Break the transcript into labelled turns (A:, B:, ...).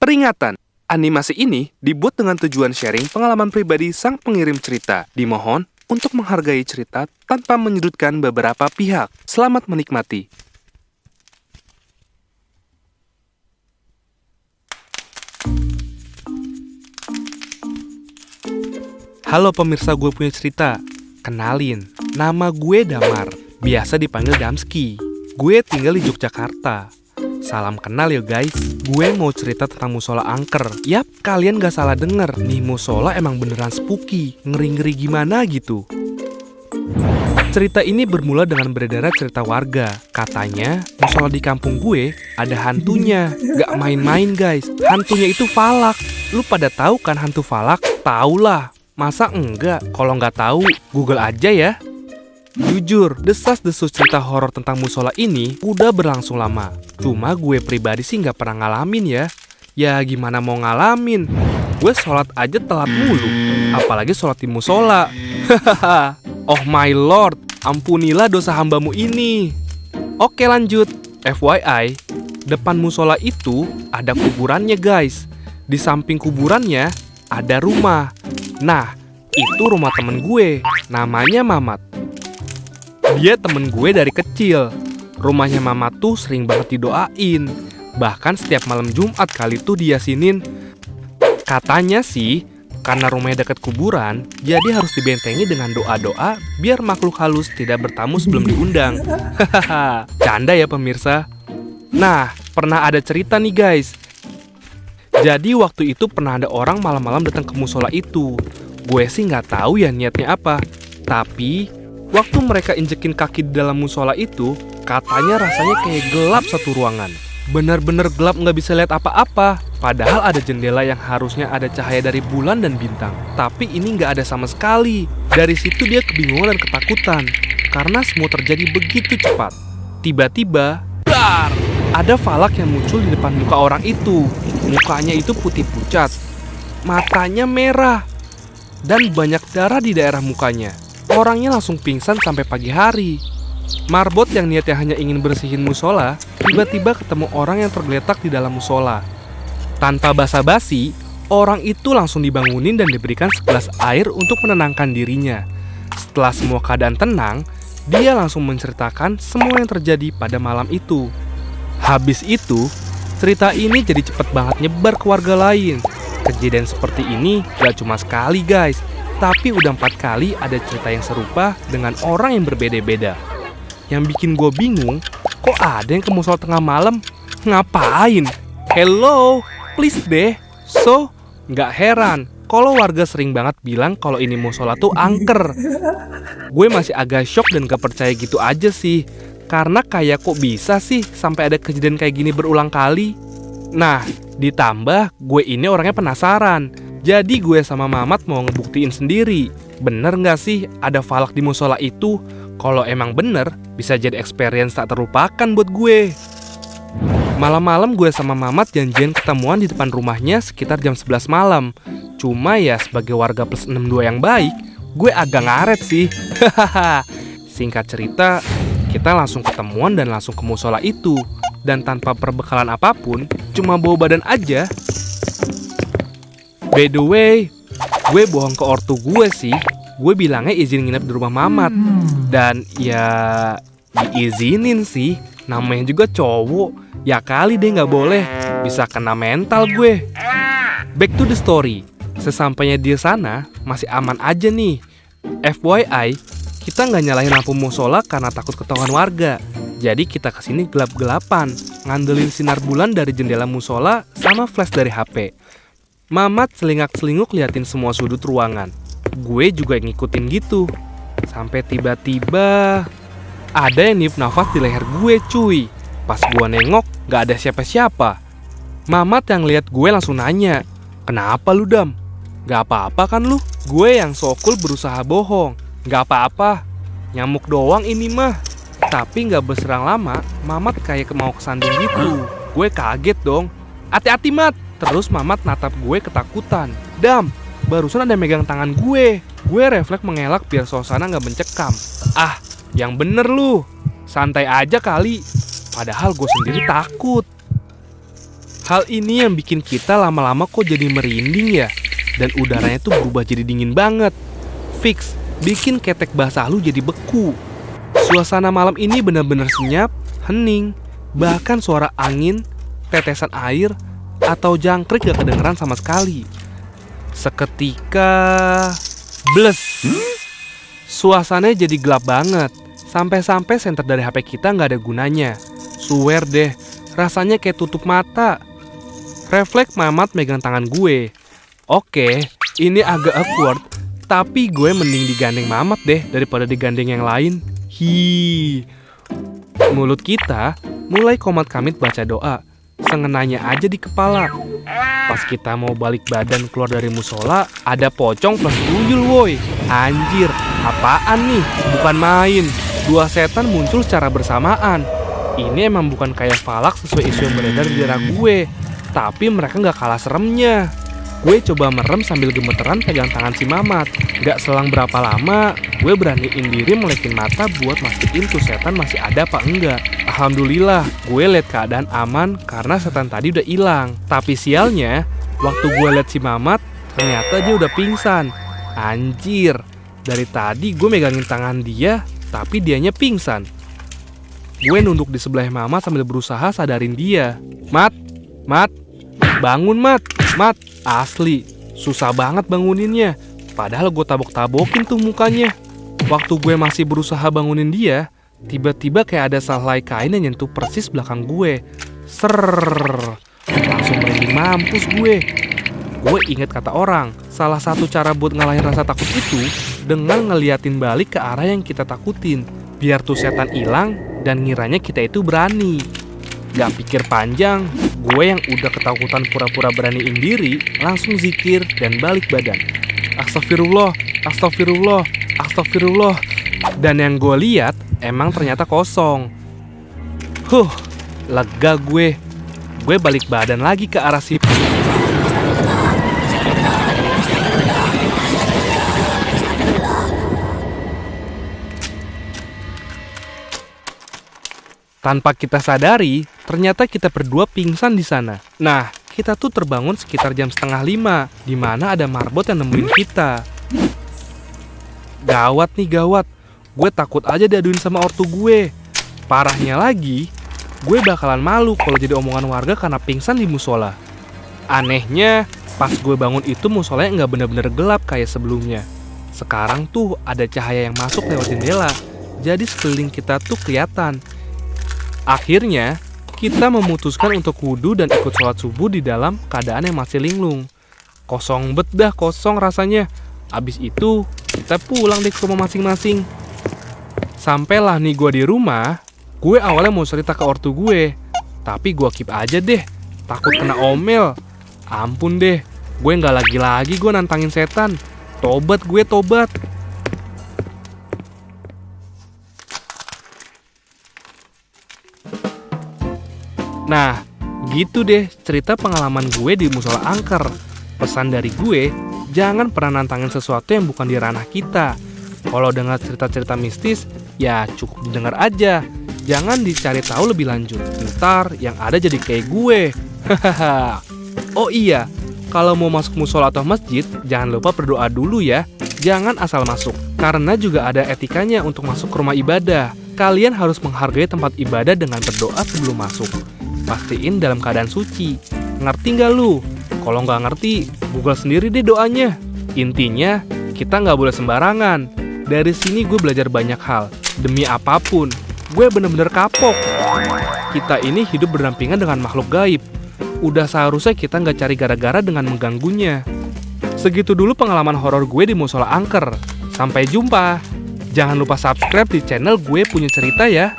A: Peringatan, animasi ini dibuat dengan tujuan sharing pengalaman pribadi sang pengirim cerita. Dimohon untuk menghargai cerita tanpa menyudutkan beberapa pihak. Selamat menikmati. Halo pemirsa Gue Punya Cerita. Kenalin, nama gue Damar. Biasa dipanggil Damski. Gue tinggal di Yogyakarta. Salam kenal ya guys. Gue mau cerita tentang musola angker. Yap, kalian gak salah denger. Nih musola emang beneran spooky. Ngeri-ngeri gimana gitu. Cerita ini bermula dengan beredar cerita warga. Katanya, musola di kampung gue ada hantunya. Gak main-main guys. Hantunya itu Falak. Lu pada tahu kan hantu Falak? Taulah. Masa enggak? Kalau nggak tahu, Google aja ya. Jujur, desas-desus cerita horor tentang musola ini udah berlangsung lama. Cuma gue pribadi sih nggak pernah ngalamin ya. Ya gimana mau ngalamin? Gue sholat aja telat mulu. Apalagi sholat di musola. Oh my lord, ampunilah dosa hambamu ini. Oke lanjut. FYI, depan musola itu ada kuburannya guys. Di samping kuburannya ada rumah. Nah, itu rumah temen gue, namanya Mamat. Dia temen gue dari kecil. Rumahnya Mamat tuh sering banget didoain. Bahkan setiap malam Jumat kali tuh diasinin. Katanya sih, karena rumahnya dekat kuburan, jadi harus dibentengi dengan doa-doa biar makhluk halus tidak bertamu sebelum diundang. Hahaha, canda ya pemirsa. Nah, pernah ada cerita nih guys. Jadi waktu itu pernah ada orang malam-malam datang ke musola itu. Gue sih nggak tahu ya niatnya apa. Tapi waktu mereka injekin kaki di dalam musola itu, katanya rasanya kayak gelap satu ruangan. Bener-bener gelap, nggak bisa lihat apa-apa. Padahal ada jendela yang harusnya ada cahaya dari bulan dan bintang. Tapi ini nggak ada sama sekali. Dari situ dia kebingungan dan ketakutan. Karena semua terjadi begitu cepat. Tiba-tiba, dar! Ada Falak yang muncul di depan muka orang itu. Mukanya itu putih pucat, matanya merah, dan banyak darah di daerah mukanya. Orangnya langsung pingsan sampai pagi hari. Marbot yang niatnya hanya ingin bersihin musola, tiba-tiba ketemu orang yang tergeletak di dalam musola. Tanpa basa-basi, orang itu langsung dibangunin dan diberikan segelas air untuk menenangkan dirinya. Setelah semua keadaan tenang, dia langsung menceritakan semua yang terjadi pada malam itu. Habis itu, cerita ini jadi cepet banget nyebar ke warga lain. Kejadian seperti ini gak cuma sekali guys, tapi udah 4 kali ada cerita yang serupa dengan orang yang berbeda-beda. Yang bikin gue bingung, kok ada yang ke musola tengah malam? Ngapain? Hello, please deh. So, gak heran kalau warga sering banget bilang kalau ini musola tuh angker. Gue masih agak shock dan gak percaya gitu aja sih. Karena kayak kok bisa sih sampai ada kejadian kayak gini berulang kali. Nah, ditambah gue ini orangnya penasaran. Jadi gue sama Mamat mau ngebuktiin sendiri. Bener gak sih ada Falak di musola itu? Kalau emang bener, bisa jadi experience tak terlupakan buat gue. Malam-malam gue sama Mamat janjian ketemuan di depan rumahnya sekitar jam 11 malam. Cuma ya sebagai warga plus 62 yang baik, gue agak ngaret sih. Singkat cerita, kita langsung ketemuan dan langsung ke musola itu. Dan tanpa perbekalan apapun, cuma bawa badan aja. By the way, gue bohong ke ortu gue sih. Gue bilangnya izin nginep di rumah Mamat. Dan ya diizinin sih. Namanya juga cowok. Ya kali deh gak boleh. Bisa kena mental gue. Back to the story. Sesampainya di sana, masih aman aja nih. FYI, kita nggak nyalahin lampu musola karena takut ketahuan warga. Jadi kita kesini gelap-gelapan, ngandelin sinar bulan dari jendela musola sama flash dari HP. Mamat selingak-selinguk liatin semua sudut ruangan. Gue juga ngikutin gitu. Sampai tiba-tiba ada yang niup nafas di leher gue cuy. Pas gue nengok, nggak ada siapa-siapa. Mamat yang lihat gue langsung nanya, "Kenapa lu Dam? Gak apa-apa kan lu?" Gue yang so cool berusaha bohong. "Gak apa-apa, nyamuk doang ini mah." Tapi gak berserang lama, Mamat kayak mau kesandung gitu. Gue kaget dong. "Hati-hati Mat." Terus Mamat natap gue ketakutan. "Dam, barusan ada megang tangan gue." Gue refleks mengelak biar suasana gak mencekam. "Ah, yang bener lu. Santai aja kali." Padahal gue sendiri takut. Hal ini yang bikin kita lama-lama kok jadi merinding ya. Dan udaranya tuh berubah jadi dingin banget. Fix, bikin ketek basah lu jadi beku. Suasana malam ini benar-benar senyap, hening. Bahkan suara angin, tetesan air, atau jangkrik gak kedengeran sama sekali. Seketika... bles! Suasananya jadi gelap banget. Sampai-sampai senter dari HP kita gak ada gunanya. Swear deh, rasanya kayak tutup mata. Refleks Mamat megang tangan gue. Oke, ini agak awkward, tapi gue mending digandeng Mamat deh daripada digandeng yang lain. Mulut kita mulai komat-kamit baca doa, sengenanya aja di kepala. Pas kita mau balik badan keluar dari musola, ada pocong plus tuyul woi. Anjir, apaan nih? Bukan main. 2 setan muncul secara bersamaan. Ini emang bukan kayak falak sesuai isu yang beredar di daerah gue, tapi mereka gak kalah seremnya. Gue coba merem sambil gemeteran pegang tangan si Mamat. Gak selang berapa lama, gue beraniin diri melekin mata buat mastiin tuh setan masih ada apa enggak. Alhamdulillah, gue liat keadaan aman karena setan tadi udah hilang. Tapi sialnya, waktu gue liat si Mamat, ternyata dia udah pingsan. Anjir, dari tadi gue megangin tangan dia, tapi dianya pingsan. Gue nunduk di sebelah Mamat sambil berusaha sadarin dia. Mat, bangun Mat. Asli, susah banget banguninnya. Padahal gue tabok-tabokin tuh mukanya. Waktu gue masih berusaha bangunin dia, tiba-tiba kayak ada sehelai kain yang nyentuh persis belakang gue. Serrrr, langsung merinding mampus gue. Gue inget kata orang, salah satu cara buat ngalahin rasa takut itu dengan ngeliatin balik ke arah yang kita takutin. Biar tuh setan hilang dan ngiranya kita itu berani. Gak pikir panjang, gue yang udah ketakutan pura-pura beraniin diri langsung zikir dan balik badan. Astagfirullah. Dan yang gue lihat emang ternyata kosong. Lega gue. Gue balik badan lagi ke arah si... Tanpa kita sadari, ternyata kita berdua pingsan di sana. Nah, kita tuh terbangun sekitar jam 4:30, di mana ada marbot yang nemuin kita. Gawat. Gue takut aja diaduin sama ortu gue. Parahnya lagi, gue bakalan malu kalau jadi omongan warga karena pingsan di musola. Anehnya, pas gue bangun itu musolanya nggak bener-bener gelap kayak sebelumnya. Sekarang tuh ada cahaya yang masuk lewat jendela, jadi sekeliling kita tuh kelihatan. Akhirnya, kita memutuskan untuk wudhu dan ikut sholat subuh di dalam keadaan yang masih linglung. Kosong rasanya. Abis itu, kita pulang deh ke rumah masing-masing. Sampailah nih gue di rumah, gue awalnya mau cerita ke ortu gue. Tapi gue keep aja deh, takut kena omel. Ampun deh, gue gak lagi-lagi gue nantangin setan. Tobat. Nah, gitu deh cerita pengalaman gue di musola angker. Pesan dari gue, jangan pernah nantangin sesuatu yang bukan di ranah kita. Kalau dengar cerita-cerita mistis, ya cukup didengar aja. Jangan dicari tahu lebih lanjut. Ntar yang ada jadi kayak gue. Oh iya, kalau mau masuk musola atau masjid, jangan lupa berdoa dulu ya. Jangan asal masuk, karena juga ada etikanya untuk masuk ke rumah ibadah. Kalian harus menghargai tempat ibadah dengan berdoa sebelum masuk. Pastiin dalam keadaan suci. Ngerti nggak lu? Kalau nggak ngerti, Google sendiri deh doanya. Intinya, kita nggak boleh sembarangan. Dari sini gue belajar banyak hal. Demi apapun, gue bener-bener kapok. Kita ini hidup berdampingan dengan makhluk gaib. Udah seharusnya kita nggak cari gara-gara dengan mengganggunya. Segitu dulu pengalaman horor gue di musola angker. Sampai jumpa. Jangan lupa subscribe di channel Gue Punya Cerita ya.